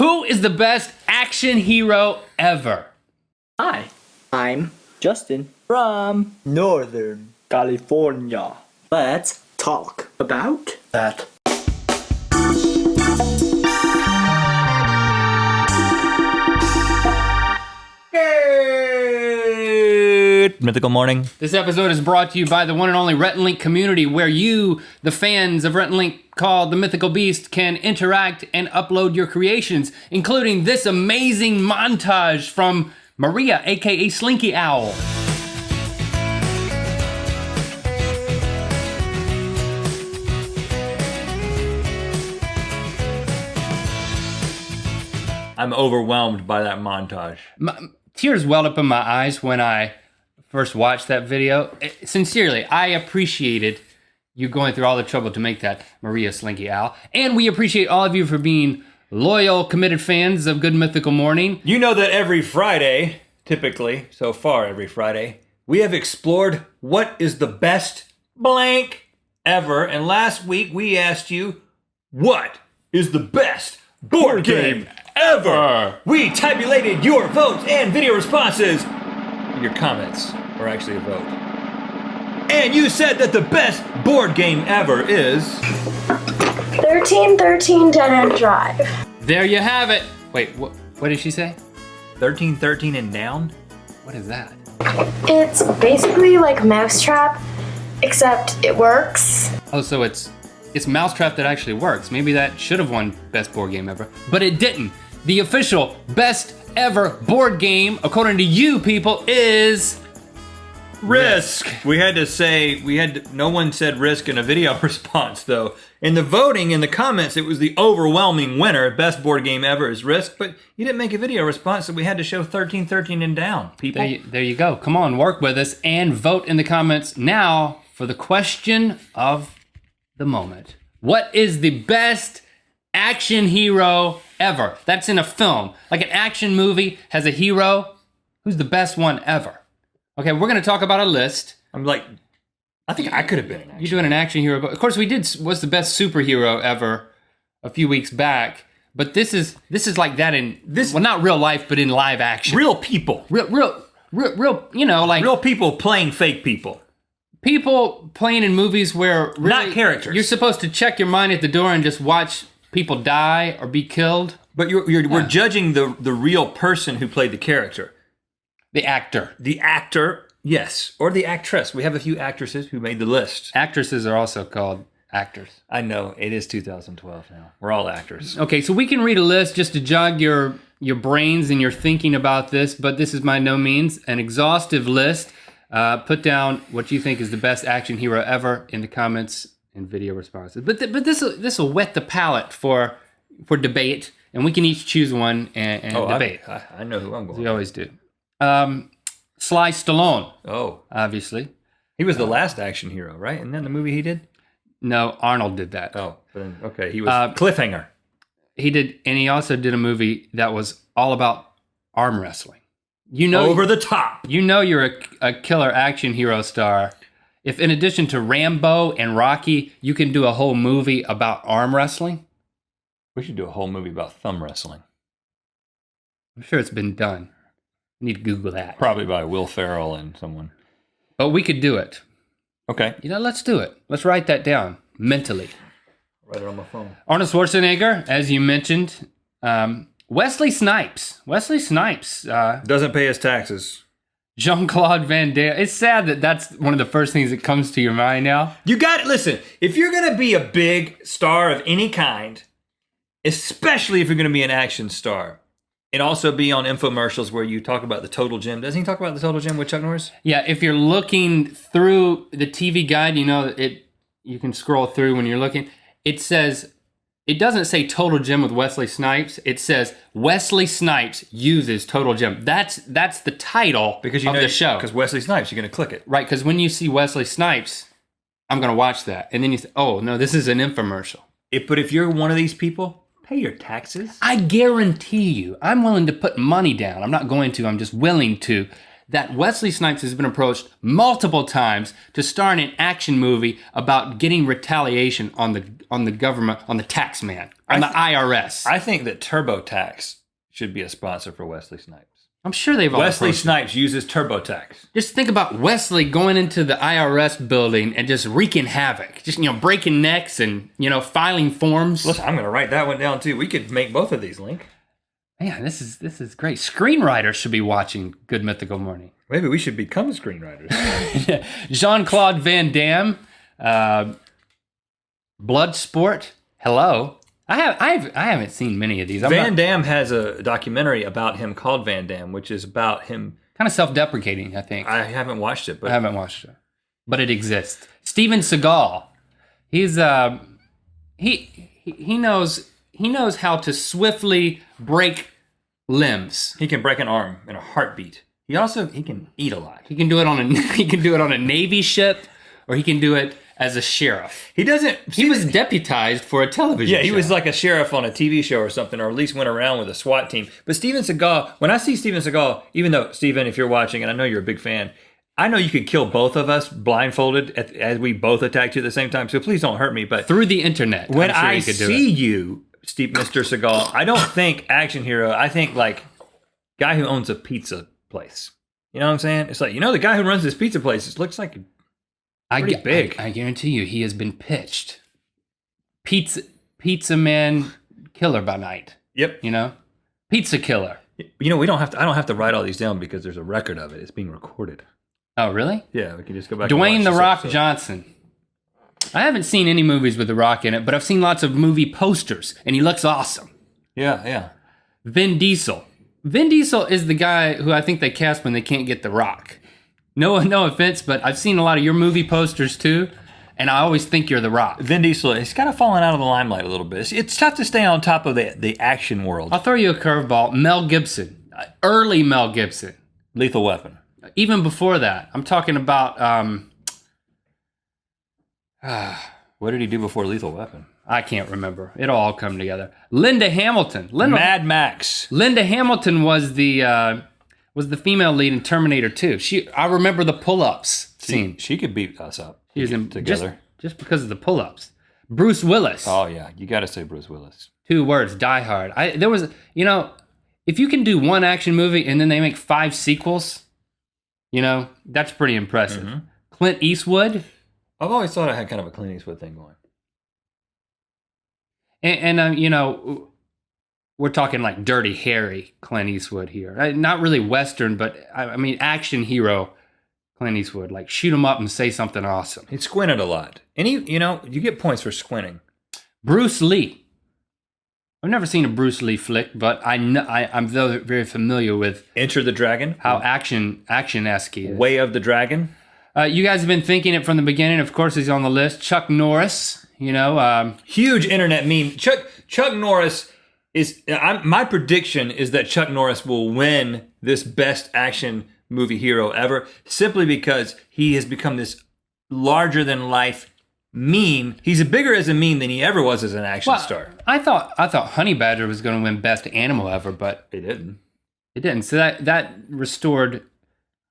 Who is the best action hero ever? Hi, I'm Justin from Northern California. Let's talk about that. Good Mythical Morning. This episode is brought to you by the one and only Rhett and Link Kommunity, where you, the fans of Rhett and Link called the Mythical Beast, can interact and upload your creations, including this amazing montage from Maria, aka Slinky Owl. I'm overwhelmed by that montage. Tears welled up in my eyes when I first watched that video. Sincerely, I appreciated you going through all the trouble to make that Maria Slinky Owl. And we appreciate all of you for being loyal, committed fans of Good Mythical Morning. You know that every Friday, typically, so far every Friday, we have explored what is the best blank ever. And last week we asked you, what is the best board game ever? We tabulated your votes and video responses. Your comments are actually a vote. And you said that the best board game ever is 1313 Dead End Drive. There you have it. Wait, what did she say? 1313 and down? What is that? It's basically like Mousetrap, except it works. Oh, so it's Mousetrap that actually works. Maybe that should have won best board game ever, but it didn't. The official best ever board game, according to you people, is Risk. No one said Risk in a video response though. In the voting, in the comments, it was the overwhelming winner. Best board game ever is Risk, but you didn't make a video response, so we had to show 1313 and down, people. There you go. Come on, work with us and vote in the comments now for the question of the moment. What is the best action hero ever? That's in a film. Like an action movie has a hero. Who's the best one ever? Okay, we're going to talk about a list. I think I could have been an action. You're doing an action hero, but of course we did what's the best superhero ever a few weeks back. But this is like that in this, well, not real life, but in live action. Real people. Real, you know, like real people playing fake people. People playing in movies where really, not characters. You're supposed to check your mind at the door and just watch people die or be killed. But we're judging the real person who played the character. The actor. The actor, yes. Or the actress. We have a few actresses who made the list. Actresses are also called actors. I know. It is 2012 now. We're all actors. Okay, so we can read a list just to jog your brains and your thinking about this, but this is by no means an exhaustive list. Put down what you think is the best action hero ever in the comments and video responses. But this will whet the palate for debate, and we can each choose one and debate. I know who I'm going. We always do. Sly Stallone. Oh, obviously, he was the last action hero, right? Isn't that the movie he did? No, Arnold did that. Oh, then okay, he was Cliffhanger. He did, and he also did a movie that was all about arm wrestling. You know, over the top. You know, you're a killer action hero star if, in addition to Rambo and Rocky, you can do a whole movie about arm wrestling. We should do a whole movie about thumb wrestling. I'm sure it's been done. I need to Google that. Probably by Will Ferrell and someone. But we could do it. Okay. You know, let's do it. Let's write that down mentally. Write it on my phone. Arnold Schwarzenegger, as you mentioned. Wesley Snipes. Doesn't pay his taxes. Jean-Claude Van Damme. It's sad that that's one of the first things that comes to your mind now. You got it. Listen, if you're going to be a big star of any kind, especially if you're going to be an action star, and also be on infomercials where you talk about the Total Gym. Doesn't he talk about the Total Gym with Chuck Norris? Yeah, if you're looking through the TV guide, you know you can scroll through when you're looking. It says, it doesn't say Total Gym with Wesley Snipes. It says Wesley Snipes uses Total Gym. That's the title of the show. Because Wesley Snipes, you're going to click it. Right, because when you see Wesley Snipes, I'm going to watch that. And then you say, oh, no, this is an infomercial. But if you're one of these people, pay your taxes. I guarantee you, I'm willing to put money down. I'm not going to, I'm just willing to, that Wesley Snipes has been approached multiple times to star in an action movie about getting retaliation on the government, on the tax man, on the IRS. I think that TurboTax should be a sponsor for Wesley Snipes. I'm sure they've all Wesley approached him. Snipes uses TurboTax. Just think about Wesley going into the IRS building and just wreaking havoc. Just, breaking necks and, filing forms. Listen, I'm going to write that one down too. We could make both of these, Link. Man, this is great. Screenwriters should be watching Good Mythical Morning. Maybe we should become screenwriters. Jean-Claude Van Damme, Bloodsport. Hello. I haven't seen many of these. Van Damme has a documentary about him called Van Damme, which is about him. Kind of self-deprecating, I think. I haven't watched it, but I haven't watched it, but it exists. Steven Seagal, he's he knows how to swiftly break limbs. he can break an arm in a heartbeat. He can eat a lot. He can do it on a Navy ship, or he can do it as a sheriff. He was deputized for a television show. he was like a sheriff on a TV show or something, or at least went around with a SWAT team. But Steven Seagal, when I see Steven Seagal, even though, Steven, if you're watching, and I know you're a big fan, I know you could kill both of us blindfolded as we both attacked you at the same time, so please don't hurt me. But through the internet. when I'm sure I he could do see it. you, Mr. Seagal, I don't think action hero. I think like guy who owns a pizza place. You know what I'm saying? It's like, the guy who runs this pizza place, it looks like pretty big. I guarantee you, he has been pitched. Pizza man killer by night. Yep. Pizza killer. I don't have to write all these down because there's a record of it. It's being recorded. Oh, really? Yeah, we can just go back. and Dwayne watch "The this Rock" episode. Johnson. I haven't seen any movies with The Rock in it, but I've seen lots of movie posters, and he looks awesome. Yeah. Vin Diesel. Vin Diesel is the guy who I think they cast when they can't get The Rock. No offense, but I've seen a lot of your movie posters too, and I always think you're The Rock. Vin Diesel, he's kind of fallen out of the limelight a little bit. It's tough to stay on top of the action world. I'll throw you a curveball. Mel Gibson. Early Mel Gibson. Lethal Weapon. Even before that. I'm talking about... What did he do before Lethal Weapon? I can't remember. It'll all come together. Linda Hamilton. Mad Max. Linda Hamilton was the female lead in Terminator 2. I remember the pull-ups scene. She could beat us up. She was in together. Just because of the pull-ups. Bruce Willis. Oh yeah, you got to say Bruce Willis. 2 words. Die Hard. If you can do one action movie and then they make 5 sequels, that's pretty impressive. Mm-hmm. Clint Eastwood. I've always thought I had kind of a Clint Eastwood thing going. And we're talking like Dirty Harry Clint Eastwood here. Not really Western, but I mean action hero Clint Eastwood. Like shoot him up and say something awesome. He squinted a lot. And you get points for squinting. Bruce Lee. I've never seen a Bruce Lee flick, but I'm very familiar with Enter the Dragon. how action-esque he is. Way of the Dragon. You guys have been thinking it from the beginning. Of course, he's on the list. Chuck Norris. Huge internet meme. Chuck Norris is. My prediction is that Chuck Norris will win this best action movie hero ever, simply because he has become this larger than life meme. He's bigger as a meme than he ever was as an action star. I thought Honey Badger was going to win best animal ever, but It didn't. it didn't. So that restored,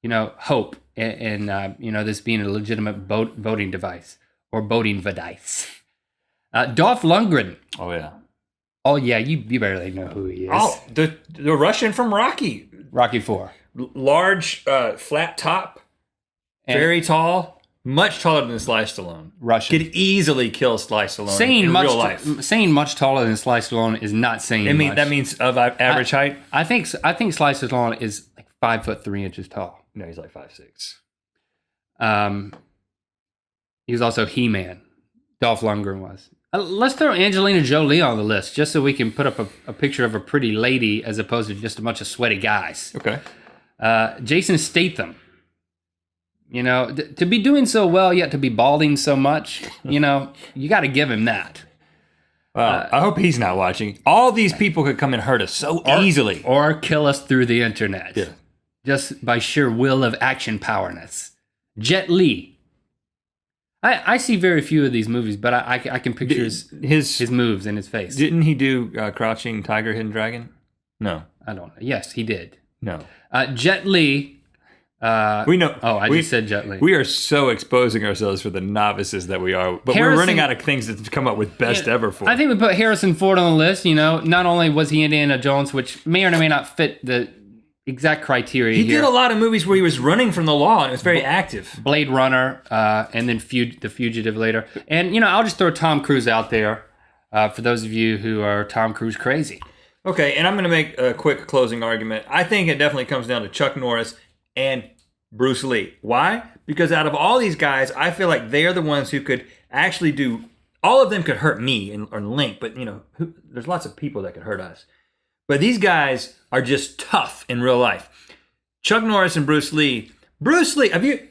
hope in this being a legitimate voting device or voting device. Dolph Lundgren. Oh yeah. Oh yeah, you barely know who he is. Oh, the Russian from Rocky. Rocky IV. Large, flat top, very tall, much taller than Sly Stallone. Russian. Could easily kill Sly Stallone in real life. Saying much taller than Sly Stallone is not saying much. That means of average height. I think Sly Stallone is like 5'3" tall. No, he's like 5'6". He was also He-Man. Dolph Lundgren was. Let's throw Angelina Jolie on the list, just so we can put up a picture of a pretty lady as opposed to just a bunch of sweaty guys. Okay. Jason Statham. To be doing so well, yet to be balding so much, you got to give him that. I hope he's not watching. All these people could come and hurt us so easily. Or kill us through the internet. Yeah. Just by sheer will of action powerness. Jet Li. I see very few of these movies, but I can picture his moves and his face. Didn't he do Crouching Tiger, Hidden Dragon? No. I don't know. Yes, he did. No. Jet Li We know. Oh, I just said Jet Li. We are so exposing ourselves for the novices that we are, but we're running out of things to come up with best ever for. I think we put Harrison Ford on the list. You know, not only was he Indiana Jones, which may or may not fit the exact criteria He here. did a lot of movies where he was running from the law and it was very active. Blade Runner, and then The Fugitive later. And, you know, I'll just throw Tom Cruise out there for those of you who are Tom Cruise crazy. Okay, and I'm going to make a quick closing argument. I think it definitely comes down to Chuck Norris and Bruce Lee. Why? Because out of all these guys, I feel like they are the ones who could actually do... All of them could hurt me or Link, but, you know, there's lots of people that could hurt us. But these guys are just tough in real life. Chuck Norris and Bruce Lee. Bruce Lee, have you...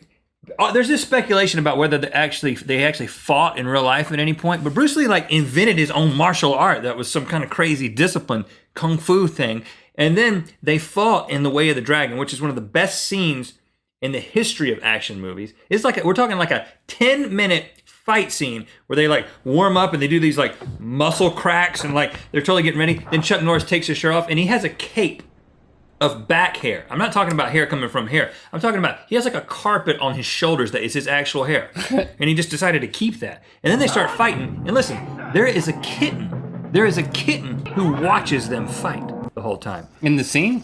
there's this speculation about whether they actually fought in real life at any point, but Bruce Lee like invented his own martial art that was some kind of crazy discipline, kung fu thing, and then they fought in The Way of the Dragon, which is one of the best scenes in the history of action movies. It's like we're talking like a 10-minute fight scene where they like warm up and they do these like muscle cracks and like they're totally getting ready. Then Chuck Norris takes his shirt off and he has a cape of back hair. I'm not talking about hair coming from hair. I'm talking about he has like a carpet on his shoulders that is his actual hair. And he just decided to keep that. And then they start fighting. And listen, there is a kitten. There is a kitten who watches them fight the whole time. In the scene?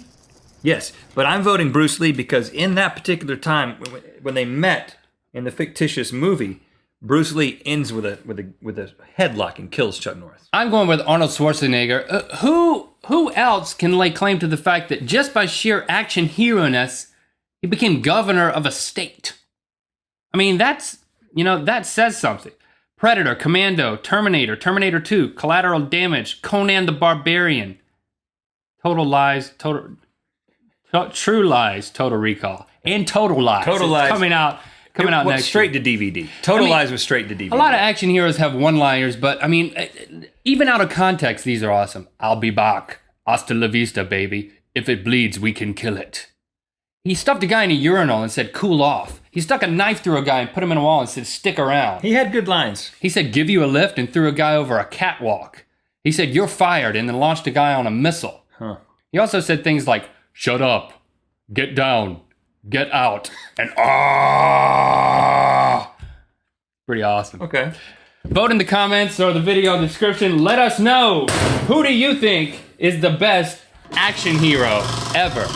Yes, but I'm voting Bruce Lee because in that particular time when they met in the fictitious movie, Bruce Lee ends with a headlock and kills Chuck Norris. I'm going with Arnold Schwarzenegger. Who else can lay claim to the fact that just by sheer action hero-ness, he became governor of a state? I mean, that says something. Predator, Commando, Terminator, Terminator 2, Collateral Damage, Conan the Barbarian, True Lies, Total Recall, and Total Lies. Total Lies. Coming out next straight year. to DVD. Total Lies was straight to DVD. A lot of action heroes have one-liners, but I mean, even out of context, these are awesome. I'll be back. Hasta la vista, baby. If it bleeds, we can kill it. He stuffed a guy in a urinal and said, cool off. He stuck a knife through a guy and put him in a wall and said, stick around. He had good lines. He said, give you a lift and threw a guy over a catwalk. He said, you're fired, and then launched a guy on a missile. Huh. He also said things like, shut up, get down, get out, and pretty awesome. Okay. Vote in the comments or the video description. Let us know, who do you think is the best action hero ever?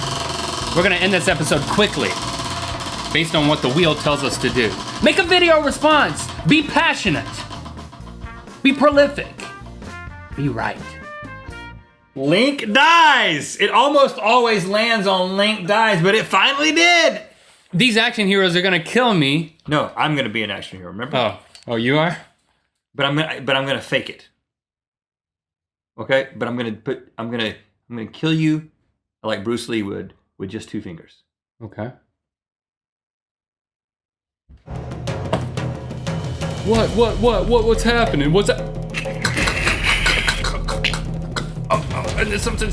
We're going to end this episode quickly, based on what the wheel tells us to do. Make a video response. Be passionate. Be prolific. Be right. Link dies. It almost always lands on Link dies, but it finally did. These action heroes are going to kill me. No, I'm going to be an action hero, remember? Oh, you are? But I'm going to fake it. Okay? But I'm going to kill you like Bruce Lee would with just 2 fingers. Okay. What's happening? What's that? And there's something.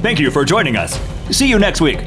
Thank you for joining us. See you next week.